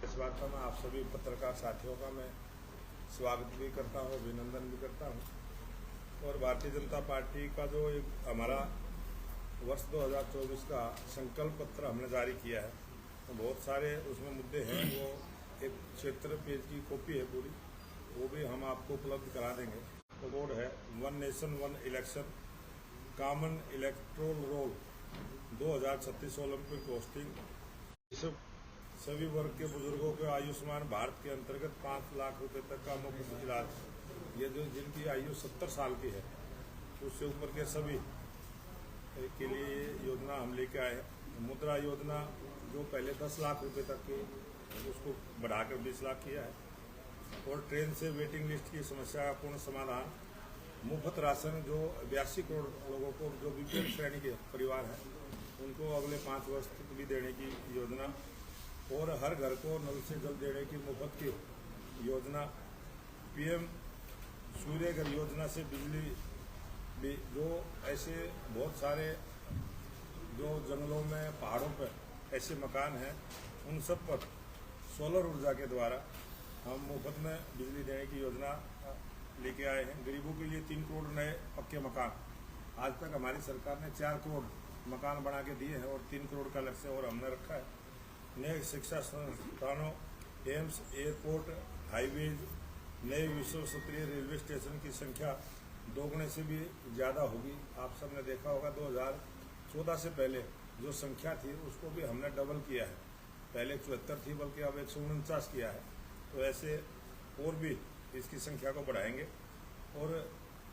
Press वार्ता में आप सभी पत्रकार साथियों का मैं स्वागत भी करता हूं, अभिनंदन भी करता हूं। और भारतीय जनता पार्टी का जो एक हमारा वर्ष 2024 का संकल्प पत्र हमने जारी किया है, तो बहुत सारे उसमें मुद्दे हैं। वो एक 76 पेज की कॉपी है पूरी, वो भी हम आपको उपलब्ध करा देंगे। तो बोर्ड है 1 nation 1 election, common electoral roll, 2036 Olympic hosting, सभी वर्ग के बुजुर्गों को आयुष्मान भारत के अंतर्गत 5 लाख रुपए तक का मुफ्त इलाज। ये जो जिनकी आयु 70 साल की है उससे ऊपर के सभी के लिए ये योजना हम लेके आए हैं। मुद्रा योजना जो पहले 10 लाख रुपए तक की, उसको बढ़ाकर 20 लाख किया है। और ट्रेन से वेटिंग लिस्ट की समस्या का पूर्ण समाधान। मुफ्त राशन जो 82 करोड़ लोगों को जो बीपीएल श्रेणी के परिवार हैं उनको अगले 5 वर्ष तक भी देने की योजना। और हर घर को नल से जल देने की मुफ्त की योजना। पीएम सूर्य घर योजना से बिजली भी, जो ऐसे बहुत सारे जो जंगलों में पहाड़ों पर ऐसे मकान हैं उन सब पर सोलर ऊर्जा के द्वारा हम मुफ्त में बिजली देने की योजना लेके आए हैं। गरीबों के लिए 3 करोड़ नए पक्के मकान। आज तक हमारी सरकार ने 4 करोड़ मकान बना के दिए हैं और 3 करोड़ का लक्ष्य और हमने रखा है। नए शिक्षा संस्थानों, एम्स, एयरपोर्ट, हाईवेज, नए विश्व स्तरीय रेलवे स्टेशन की संख्या दोगुने से भी ज़्यादा होगी। आप सबने देखा होगा 2014 से पहले जो संख्या थी उसको भी हमने डबल किया है। पहले 74 थी, बल्कि अब 149 किया है। तो ऐसे और भी इसकी संख्या को बढ़ाएंगे। और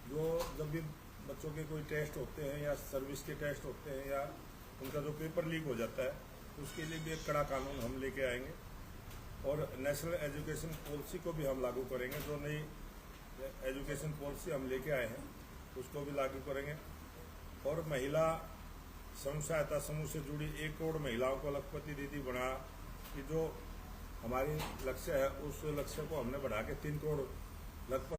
जो जब भी बच्चों के कोई टेस्ट होते हैं या सर्विस के टेस्ट होते हैं या उनका जो पेपर लीक हो जाता है, उसके लिए भी एक कड़ा कानून हम लेके आएंगे। और नेशनल एजुकेशन पॉलिसी को भी हम लागू करेंगे। जो नई एजुकेशन पॉलिसी हम लेके आए हैं उसको भी लागू करेंगे। और महिला स्वयं सहायता समूह से जुड़ी 1 करोड़ महिलाओं को लखपति दीदी बना कि जो हमारी लक्ष्य है उस लक्ष्य को हमने बढ़ा के 3 करोड़ लखपति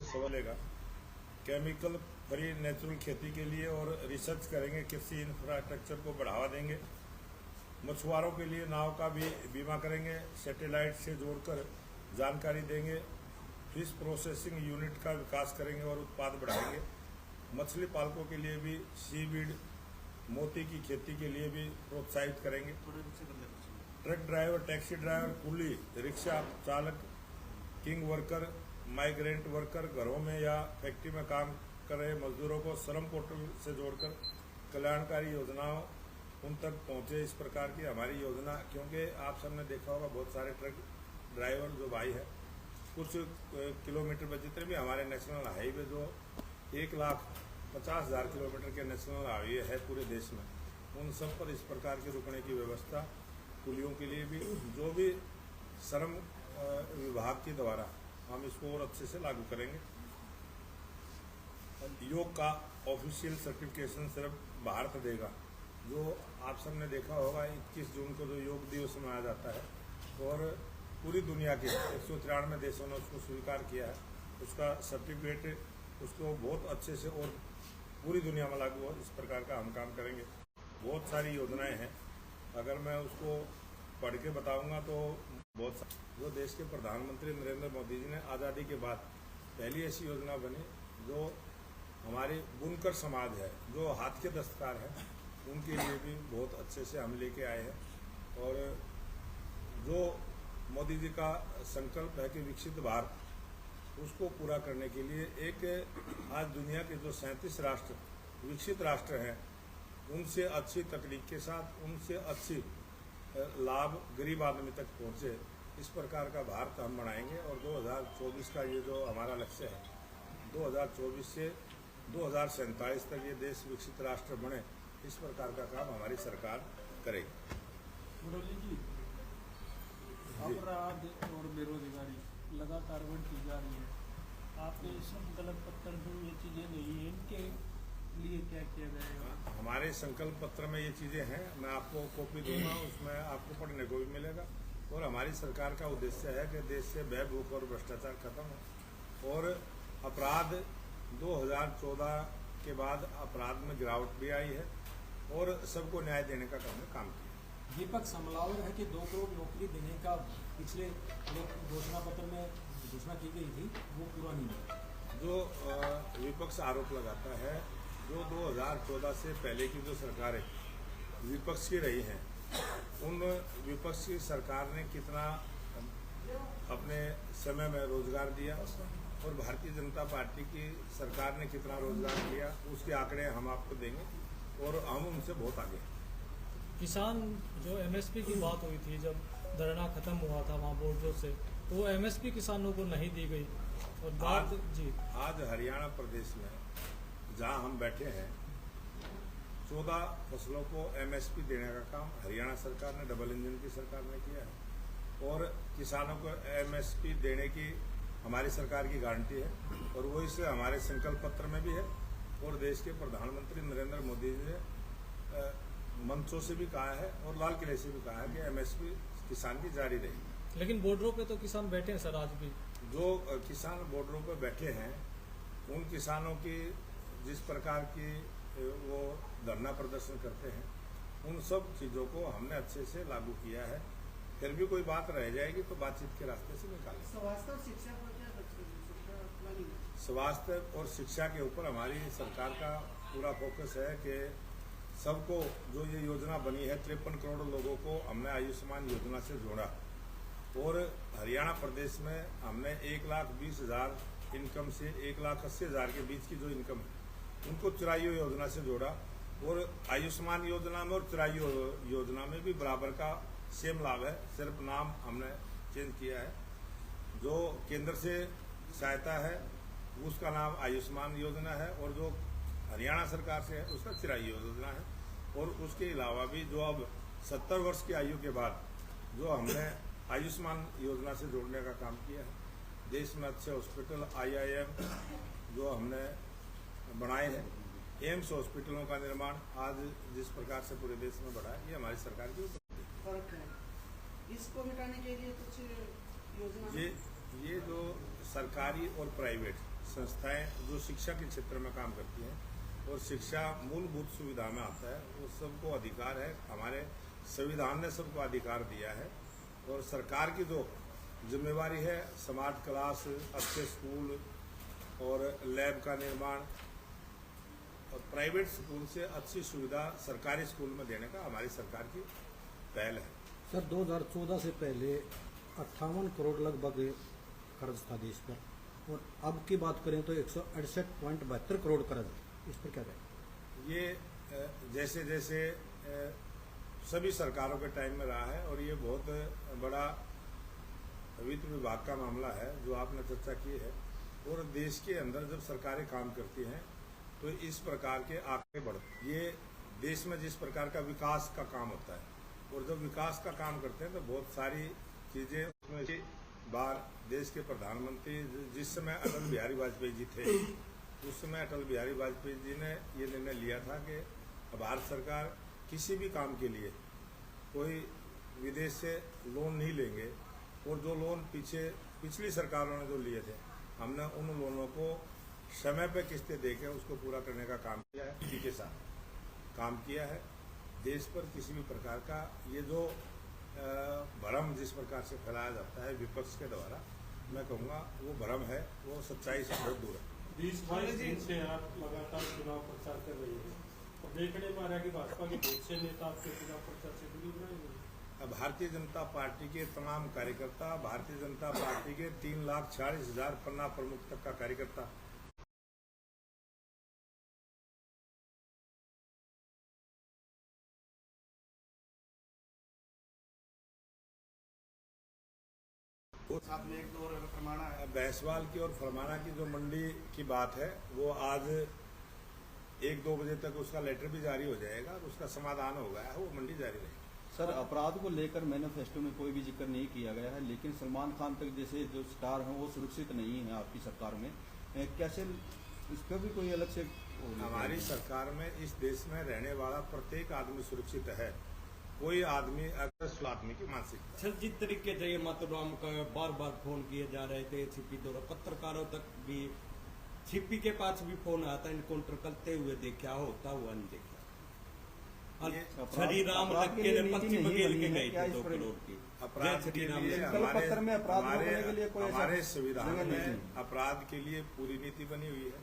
सवालेगा। केमिकल फ्री नेचुरल खेती के लिए और रिसर्च करेंगे। कृषि इंफ्रास्ट्रक्चर को बढ़ावा देंगे। मछुआरों के लिए नाव का भी बीमा करेंगे। सैटेलाइट से जोड़कर जानकारी देंगे। फिश प्रोसेसिंग यूनिट का विकास करेंगे और उत्पाद बढ़ाएंगे। मछली पालकों के लिए भी सीवीड, मोती की खेती के लिए भी प्रोत्साहित करेंगे। ट्रक ड्राइवर, टैक्सी ड्राइवर, कुली, रिक्शा चालक, किंग वर्कर, माइग्रेंट वर्कर, घरों में या फैक्ट्री में काम कर रहे मजदूरों को श्रम पोर्टल से जोड़कर कल्याणकारी योजनाओं उन तक पहुंचे। इस प्रकार की हमारी योजना, क्योंकि आप सबने देखा होगा बहुत सारे ट्रक ड्राइवर जो भाई है कुछ किलोमीटर पर, जितने भी हमारे नेशनल हाईवे जो 1,50,000 किलोमीटर के नेशनल हाईवे है पूरे देश में, उन सब पर इस प्रकार की रुकने की व्यवस्था कुलियों के लिए भी, जो भी श्रम विभाग के द्वारा हम इसको और अच्छे से लागू करेंगे। योग का ऑफिशियल सर्टिफिकेशन सिर्फ भारत देगा। जो आप सबने देखा होगा 21 जून को जो योग दिवस मनाया जाता है और पूरी दुनिया के 193 देशों ने उसको स्वीकार किया है, उसका सर्टिफिकेट उसको बहुत अच्छे से और पूरी दुनिया में लागू हो, इस प्रकार का हम काम करेंगे। बहुत सारी योजनाएं हैं, अगर मैं उसको पढ़ के बताऊंगा तो बहुत जो देश के प्रधानमंत्री नरेंद्र मोदी जी ने आज़ादी के बाद पहली ऐसी योजना बनी जो हमारे बुनकर समाज है, जो हाथ के दस्तकार हैं, उनके लिए भी बहुत अच्छे से हम लेके आए हैं। और जो मोदी जी का संकल्प है कि विकसित भारत, उसको पूरा करने के लिए एक आज दुनिया के जो 37 राष्ट्र विकसित राष्ट्र हैं, उनसे अच्छी तकनीक के साथ उनसे अच्छी लाभ गरीब आदमी तक पहुँचे, इस प्रकार का भारत हम बनाएंगे। और 2024 का ये जो हमारा लक्ष्य है, 2024 से 2047 तक ये देश विकसित राष्ट्र बने, इस प्रकार का काम हमारी सरकार करेगी। मुरली जी, अपराध और बेरोजगारी लगातार बढ़ती जा रही है। आपके संकल्प पत्र में ये चीज़ें नहीं है, इनके लिए क्या किया जाएगा? हमारे संकल्प पत्र में ये चीज़ें हैं, मैं आपको कॉपी दूंगा, उसमें आपको पढ़ने को भी मिलेगा। और हमारी सरकार का उद्देश्य है कि देश से भय, भूख और भ्रष्टाचार खत्म हो और अपराध 2014 के बाद अपराध में गिरावट भी आई है और सबको न्याय देने का हमने काम किया। विपक्ष हमलावर है कि 2 करोड़ नौकरी देने का पिछले घोषणा पत्र में घोषणा की गई थी, वो पूरा नहीं हुआ। जो विपक्ष आरोप लगाता है, जो 2014 से पहले की जो सरकारें विपक्ष की रही हैं, उन विपक्ष की सरकार ने कितना अपने समय में रोजगार दिया और भारतीय जनता पार्टी की सरकार ने कितना रोजगार दिया, उसके आंकड़े हम आपको देंगे और हम उनसे बहुत आगे हैं। किसान जो एमएसपी की बात हुई थी, जब धरना खत्म हुआ था वहाँ बोर्डों से, तो वो एमएसपी किसानों को नहीं दी गई। और बात आज हरियाणा प्रदेश में जहाँ हम बैठे हैं 14 फसलों को एमएसपी देने का काम हरियाणा सरकार ने, डबल इंजन की सरकार ने किया है और किसानों को एमएसपी देने की हमारी सरकार की गारंटी है और वो इसे हमारे संकल्प पत्र में भी है और देश के प्रधानमंत्री नरेंद्र मोदी जी ने मंचों से भी कहा है और लाल किले से भी कहा है कि एमएसपी किसान की जारी रहेगी। लेकिन बॉर्डरों पे तो किसान बैठे हैं सर आज भी। जो किसान बॉर्डरों पर बैठे हैं उन किसानों की जिस प्रकार की वो धरना प्रदर्शन करते हैं, उन सब चीज़ों को हमने अच्छे से लागू किया है। फिर भी कोई बात रह जाएगी तो बातचीत के रास्ते से निकालें। स्वास्थ्य और शिक्षा पर क्या प्लानिंग है? स्वास्थ्य और शिक्षा के ऊपर हमारी सरकार का पूरा फोकस है कि सबको जो ये योजना बनी है 53 करोड़ लोगों को हमने आयुष्मान योजना से जोड़ा और हरियाणा प्रदेश में हमने 1,20,000 इनकम से 1,80,000 के बीच की जो इनकम है उनको चिरायु योजना से जोड़ा और आयुष्मान योजना में और चिरायु योजना में भी बराबर का सेम लाभ है, सिर्फ नाम हमने चेंज किया है। जो केंद्र से सहायता है उसका नाम आयुष्मान योजना है और जो हरियाणा सरकार से है उसका चिरायु योजना है और उसके अलावा भी जो अब 70 वर्ष की आयु के बाद जो हमने आयुष्मान योजना से जोड़ने का काम किया है, देश में अच्छे हॉस्पिटल IIM जो हमने बनाए हैं, एम्स हॉस्पिटलों का निर्माण आज जिस प्रकार से पूरे देश में बढ़ा है, ये हमारी सरकार की उपलब्धि है। फर्क है इसको मिटाने के लिए कुछ योजना? ये जो सरकारी और प्राइवेट संस्थाएं जो शिक्षा के क्षेत्र में काम करती हैं और शिक्षा मूलभूत सुविधा में आता है, वो सबको अधिकार है। हमारे संविधान ने सबको अधिकार दिया है और सरकार की जो जिम्मेवारी है स्मार्ट क्लास, अच्छे स्कूल और लैब का निर्माण और प्राइवेट स्कूल से अच्छी सुविधा सरकारी स्कूल में देने का हमारी सरकार की पहल है। सर 2014 से पहले 58 करोड़ लगभग कर्ज था देश पर और अब की बात करें तो 168.72 करोड़ कर्ज, इस पर क्या कहें? ये जैसे जैसे सभी सरकारों के टाइम में रहा है और ये बहुत बड़ा वित्त विभाग का मामला है जो आपने चर्चा की है और देश के अंदर जब सरकारें काम करती हैं तो इस प्रकार के आंकड़े बढ़ते। ये देश में जिस प्रकार का विकास का काम होता है और जब विकास का काम करते हैं तो बहुत सारी चीजें उसमें से बार देश के प्रधानमंत्री जिस समय अटल बिहारी वाजपेयी जी थे उस समय अटल बिहारी वाजपेयी जी ने ये निर्णय लिया था कि भारत सरकार किसी भी काम के लिए कोई विदेश से लोन नहीं लेंगे और जो लोन पिछली सरकारों ने जो लिए थे हमने उन लोनों को समय पे किस्तें देकर उसको पूरा करने का काम किया है, इसी के साथ काम किया है। देश पर किसी भी प्रकार का ये जो भ्रम जिस प्रकार से फैलाया जाता है विपक्ष के द्वारा, मैं कहूँगा वो भ्रम है, वो सच्चाई से बहुत दूर है। 20-22 दिन से आप लगातार चुनाव प्रचार कर रही है और देखने पा रहा है कि भाजपा के बहुत से नेता आपके चुनाव प्रचार से दूरी बनाए हुए हैं। भारतीय जनता पार्टी के तमाम कार्यकर्ता, भारतीय जनता पार्टी के 3,40,000 पन्ना प्रमुख तक का कार्यकर्ता साथ में 1-2 और फरमाना है। भैंसवाल की और फरमाना की जो मंडी की बात है वो आज 1-2 बजे तक उसका लेटर भी जारी हो जाएगा, उसका समाधान हो गया है, वो मंडी जारी रहेगी। सर अपराध को लेकर मैनिफेस्टो में कोई भी जिक्र नहीं किया गया है, लेकिन सलमान खान तक जैसे जो स्टार हैं वो सुरक्षित नहीं है आपकी सरकार में, कैसे इस पर भी कोई अलग से? हमारी सरकार में इस देश में रहने वाला प्रत्येक आदमी सुरक्षित है। कोई आदमी अगर आदमी की मानसिकता सर जिस तरीके से ये मतदान का बार बार फोन किए जा रहे थे एसीपी द्वारा, पत्रकारों तक भी सीपी के पास भी फोन आता इनकाउंटर करते हुए देखा होता हुआ नहीं देखा। ये श्री राम अपराध के के लिए ने नीति पश्चिम नहीं बघेल बनी के है, गई क्या थी इस 2 पर करोड़ की। अपराध जय के श्री राम लिए जी। संकल्प पत्र में अपराध रोकने के लिए कोई ऐसा हमारे संविधान जगह नहीं में थी। अपराध के लिए पूरी नीति बनी हुई है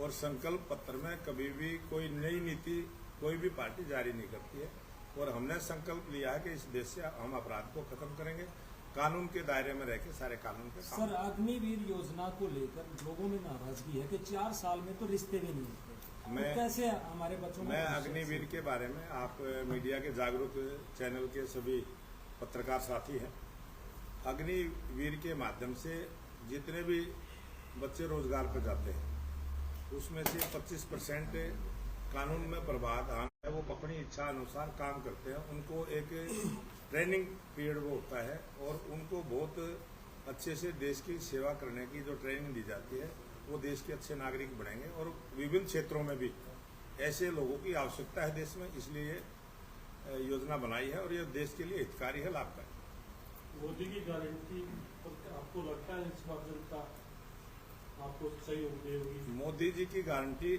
और संकल्प पत्र में कभी भी कोई नई नीति कोई भी पार्टी जारी नहीं करती है और हमने संकल्प लिया है कि इस देश से हम अपराध को खत्म करेंगे, कानून के दायरे में रह के सारे कानून के काम सर, अग्निवीर योजना को लेकर लोगों में नाराजगी है कि 4 साल में तो रिश्ते भी नहीं होते, तो मैं- कैसे हमारे बच्चों को मैं भविष्य अग्निवीर से- के बारे में आप मीडिया के जागरूक चैनल के सभी पत्रकार साथी हैं। अग्निवीर के माध्यम से जितने भी बच्चे रोजगार पर जाते हैं उसमें से 25% कानून में प्रावधान है, वो अपनी इच्छा अनुसार काम करते हैं। उनको एक ट्रेनिंग पीरियड वो होता है और उनको बहुत अच्छे से देश की सेवा करने की जो ट्रेनिंग दी जाती है वो देश के अच्छे नागरिक बनेंगे और विभिन्न क्षेत्रों में भी ऐसे लोगों की आवश्यकता है देश में, इसलिए ये योजना बनाई है और ये देश के लिए हितकारी है, लाभकारी। मोदी की गारंटी आपको लगता है इस बार जनता आपको सहयोग देगी? मोदी जी की गारंटी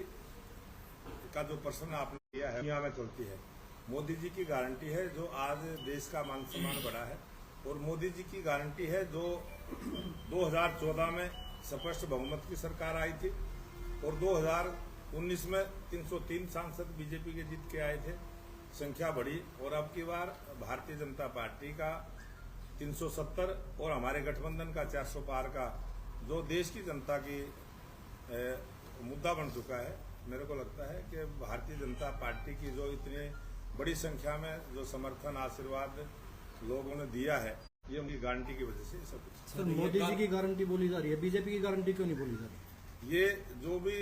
का जो प्रश्न आपने किया है दुनिया में चलती है। मोदी जी की गारंटी है जो आज देश का मान सम्मान बढ़ा है और मोदी जी की गारंटी है जो 2014 में स्पष्ट बहुमत की सरकार आई थी और 2019 में 303 सांसद बीजेपी के जीत के आए थे, संख्या बढ़ी और अब की बार भारतीय जनता पार्टी का 370 और हमारे गठबंधन का 400 पार का जो देश की जनता की मुद्दा बन चुका है। मेरे को लगता है कि भारतीय जनता पार्टी की जो इतनी बड़ी संख्या में जो समर्थन आशीर्वाद लोगों ने दिया है ये उनकी गारंटी की वजह से सब कुछ। सर, मोदी जी की गारंटी बोली जा रही है, बीजेपी की गारंटी क्यों नहीं बोली जा रही? ये जो भी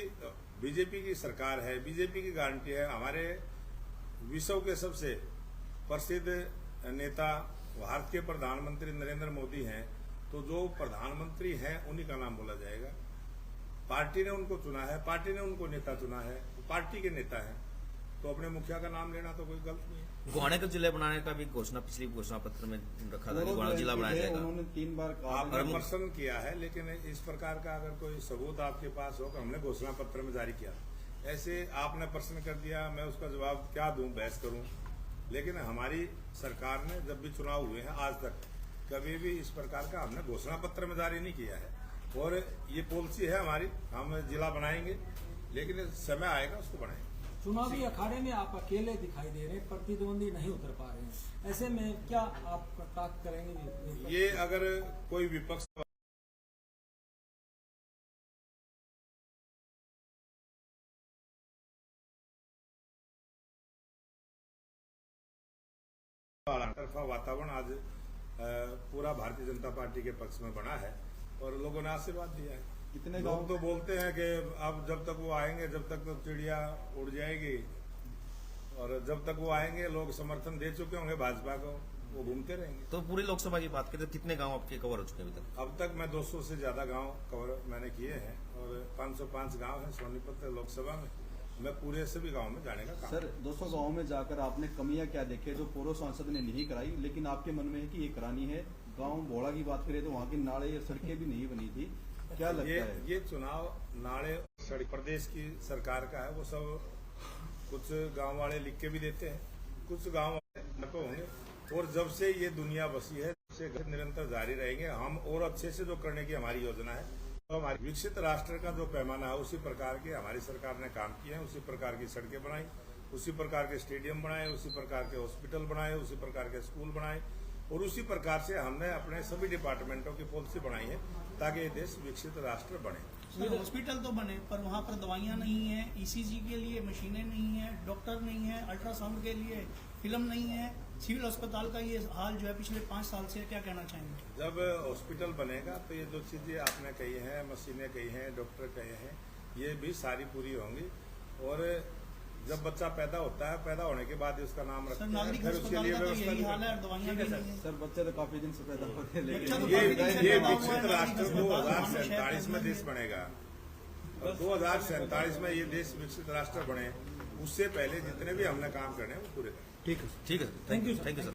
बीजेपी की सरकार है, बीजेपी की गारंटी है। हमारे विश्व के सबसे प्रसिद्ध नेता भारत के प्रधानमंत्री नरेंद्र मोदी हैं, तो जो प्रधानमंत्री हैं उन्हीं का नाम बोला जाएगा। पार्टी ने उनको चुना है, पार्टी ने उनको नेता चुना है, पार्टी के नेता हैं, तो अपने मुखिया का नाम लेना तो कोई गलत नहीं है। गोहाने को जिले बनाने का भी घोषणा पिछली घोषणा पत्र में रखा था कि गोहाना जिला बनाया जाएगा। उन्होंने 3 बार कहा आपने प्रश्न किया है, लेकिन इस प्रकार का अगर कोई सबूत आपके पास हो तो हमने घोषणा पत्र में जारी किया। ऐसे आपने प्रश्न कर दिया, मैं उसका जवाब क्या दूं, बहस करूं। लेकिन हमारी सरकार ने जब भी चुनाव हुए हैं आज तक कभी भी इस प्रकार का हमने घोषणा पत्र में जारी नहीं किया है और ये पॉलिसी है हमारी, हम जिला बनाएंगे लेकिन समय आएगा उसको बनाएंगे। चुनावी अखाड़े में आप अकेले दिखाई दे रहे हैं, प्रतिद्वंदी नहीं उतर पा रहे हैं, ऐसे में क्या आप कटाक्ष करेंगे? ये अगर कोई विपक्ष तरफा वातावरण आज पूरा भारतीय जनता पार्टी के पक्ष में बना है और लोगों ने आशीर्वाद दिया है। कितने लोग गांव तो बोलते हैं कि अब जब तक वो आएंगे जब तक तो चिड़िया उड़ जाएगी और जब तक वो आएंगे लोग समर्थन दे चुके होंगे भाजपा को, वो घूमते रहेंगे। तो पूरी लोकसभा की बात करें तो कितने गांव आपके कवर हो चुके हैं अभी तक? अब तक मैं 200 से ज्यादा गांव कवर मैंने किए हैं और 505 गांव हैं सोनीपत लोकसभा में। मैं पूरे सभी गांव में जाने का काम सर 200 गांव में जाकर आपने कमियां क्या देखी जो पूर्व सांसद ने नहीं कराई लेकिन आपके मन में है कि ये करानी है? गांव भोड़ा की बात करें तो वहाँ की नाले या सड़कें भी नहीं बनी थी, क्या लगता है? ये चुनाव नाले सड़क प्रदेश की सरकार का है, वो सब कुछ गांव वाले लिख के भी देते हैं, कुछ गांव वाले तो होंगे और जब से ये दुनिया बसी है से निरंतर जारी रहेंगे। हम और अच्छे से जो करने की हमारी योजना है, तो हमारी विकसित राष्ट्र का जो पैमाना है उसी प्रकार के हमारी सरकार ने काम किए हैं, उसी प्रकार की सड़कें बनाई, उसी प्रकार के स्टेडियम बनाए, उसी प्रकार के हॉस्पिटल बनाए, उसी प्रकार के स्कूल बनाए और उसी प्रकार से हमने अपने सभी डिपार्टमेंटों की पॉलिसी बनाई है ताकि ये देश विकसित राष्ट्र बने। ये हॉस्पिटल तो बने पर वहाँ पर दवाइयाँ नहीं है, ईसीजी के लिए मशीनें नहीं है, डॉक्टर नहीं है, अल्ट्रासाउंड के लिए फिल्म नहीं है, सिविल अस्पताल का ये हाल जो है पिछले 5 साल से, क्या कहना चाहेंगे? जब हॉस्पिटल बनेगा तो ये जो चीजें आपने कही हैं, मशीनें कही हैं, डॉक्टर कहे हैं, ये भी सारी पूरी होंगी और जब बच्चा पैदा होता है, पैदा होने के बाद उसका नाम रखते हैं, फिर उसके लिए व्यवस्था यही हाल है और दवाइयाँ भी नहीं है। सर बच्चे तो काफी दिन से पैदा होते हैं बच्चा लेकिन तो ये काफी दिन से ये पैदा हुआ विकसित है, राष्ट्र लेकिन 2047 में देश बनेगा और 2047 में ये देश विकसित राष्ट्र बने, उससे पहले जितने भी हमने काम करने हैं वो पूरे करें। ठीक है। ठीक है, थैंक यू सर।